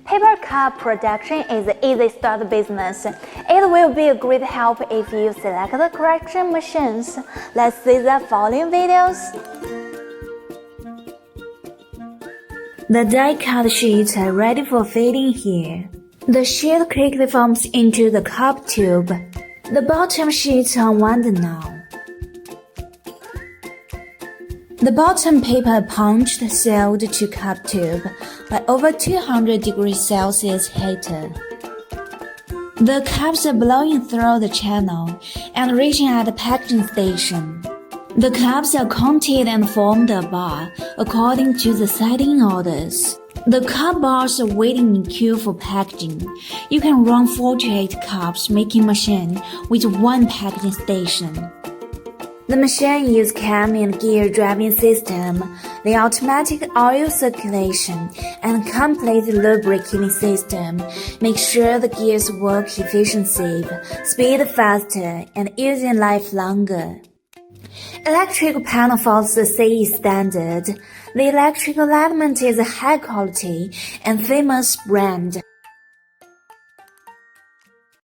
Paper cup production is an easy start business. It will be a great help if you select the correct machines. Let's see the following videos. The die-cut sheets are ready for fitting here. The sheet quickly forms into the cup tube. The bottom sheets are wound now. The bottom paper punched sealed to cup tube by over 200 degrees Celsius heater. The cups are blowing through the channel and reaching at the packaging station. The cups are counted and formed a bar according to the setting orders. The cup bars are waiting in queue for packaging. You can run 4 to 8 cups making machine with one packaging station. The machine uses cam and gear driving system, the automatic oil circulation, and complete lubricating system make sure the gears work efficiently, speed faster, and using life longer. Electrical panel follows the CE standard. The electrical element is a high quality and famous brand.